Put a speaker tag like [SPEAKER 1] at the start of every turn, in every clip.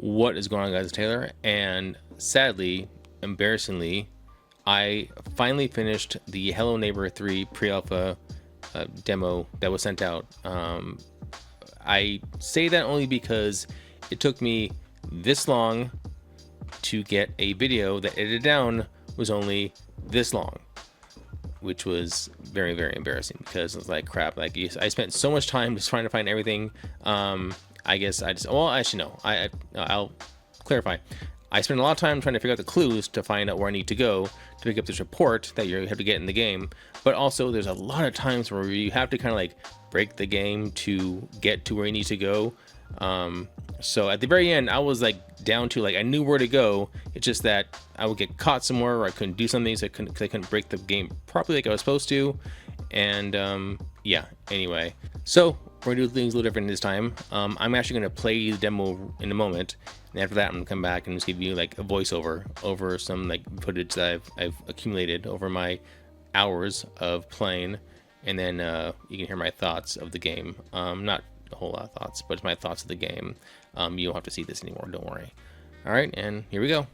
[SPEAKER 1] What is going on, guys? It's Taylor, and sadly, embarrassingly, I finally finished the Hello Neighbor 3 pre-alpha demo that was sent out. I say that only because it took me this long to get a video that edited down was only this long, which was very, very embarrassing because it was like crap. Like I spent so much time just trying to find everything. I guess I just, well, actually no, I'll clarify. I spent a lot of time trying to figure out the clues to find out where I need to go to pick up this report that you have to get in the game. But also there's a lot of times where you have to kind of like break the game to get to where you need to go. So at the very end, I was like down to like, I knew where to go. It's just that I would get caught somewhere or I couldn't do something, so I couldn't break the game properly like I was supposed to. And yeah, anyway. So we're gonna do things a little different this time. I'm actually gonna play the demo in a moment. And after that, I'm gonna come back and just give you like a voiceover over some like footage that I've accumulated over my hours of playing. And then you can hear my thoughts of the game. Not a whole lot of thoughts, but it's my thoughts of the game. You don't have to see this anymore, don't worry. All right, and here we go.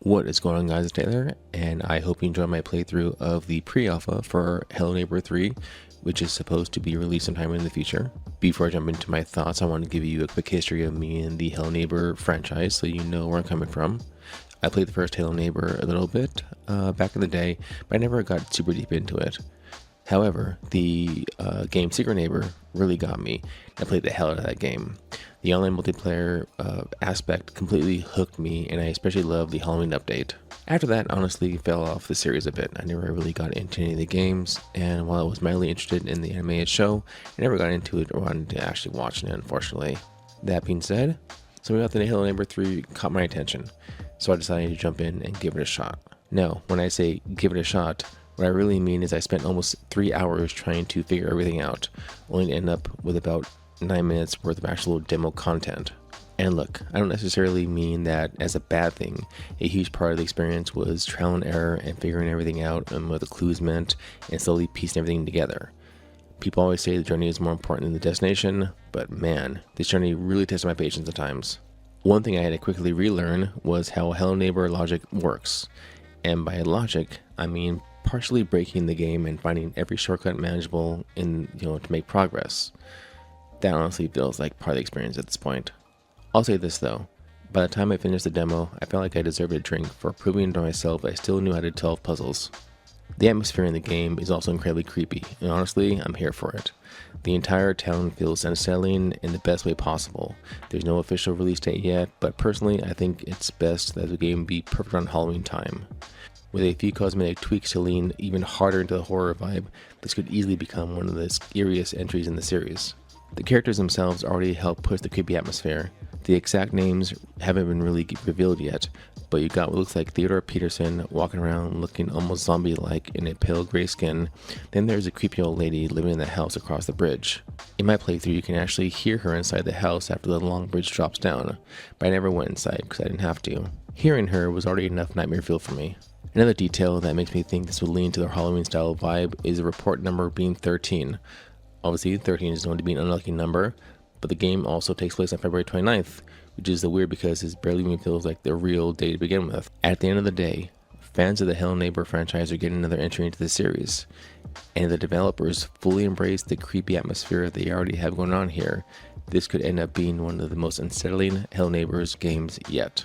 [SPEAKER 1] What is going on, guys? It's Taylor, and I hope you enjoyed my playthrough of the pre-alpha for Hello Neighbor 3, which is supposed to be released sometime in the future. Before I jump into my thoughts, I want to give you a quick history of me and the Hello Neighbor franchise so you know where I'm coming from. I played the first Hello Neighbor a little bit back in the day, but I never got super deep into it. However, the game Secret Neighbor really got me. I played the hell out of that game. The online multiplayer aspect completely hooked me, and I especially loved the Halloween update. After that, honestly, fell off the series a bit. I never really got into any of the games, and while I was mildly interested in the animated show, I never got into it or wanted to actually watch it, unfortunately. That being said, something about the Hello Neighbor 3 caught my attention, so I decided to jump in and give it a shot. Now, when I say give it a shot, what I really mean is I spent almost 3 hours trying to figure everything out, only to end up with about 9 minutes worth of actual demo content. And look, I don't necessarily mean that as a bad thing. A huge part of the experience was trial and error and figuring everything out and what the clues meant and slowly piecing everything together. People always say the journey is more important than the destination, but man, this journey really tested my patience at times. One thing I had to quickly relearn was how Hello Neighbor logic works. And by logic, I mean partially breaking the game and finding every shortcut manageable to make progress. That honestly feels like part of the experience at this point. I'll say this though, by the time I finished the demo, I felt like I deserved a drink for proving to myself I still knew how to solve puzzles. The atmosphere in the game is also incredibly creepy, and honestly, I'm here for it. The entire town feels unsettling in the best way possible. There's no official release date yet, but personally, I think it's best that the game be perfect on Halloween time. With a few cosmetic tweaks to lean even harder into the horror vibe, this could easily become one of the eeriest entries in the series. The characters themselves already help push the creepy atmosphere. The exact names haven't been really revealed yet, but you got what looks like Theodore Peterson walking around looking almost zombie-like in a pale gray skin. Then there's a creepy old lady living in the house across the bridge. In my playthrough, you can actually hear her inside the house after the long bridge drops down, but I never went inside because I didn't have to. Hearing her was already enough nightmare fuel for me. Another detail that makes me think this would lean to the Halloween style vibe is the report number being 13. Obviously, 13 is known to be an unlucky number, but the game also takes place on February 29th, which is weird because it barely even feels like the real day to begin with. At the end of the day, fans of the Hello Neighbor franchise are getting another entry into the series, and if the developers fully embrace the creepy atmosphere they already have going on here, this could end up being one of the most unsettling Hello Neighbors games yet.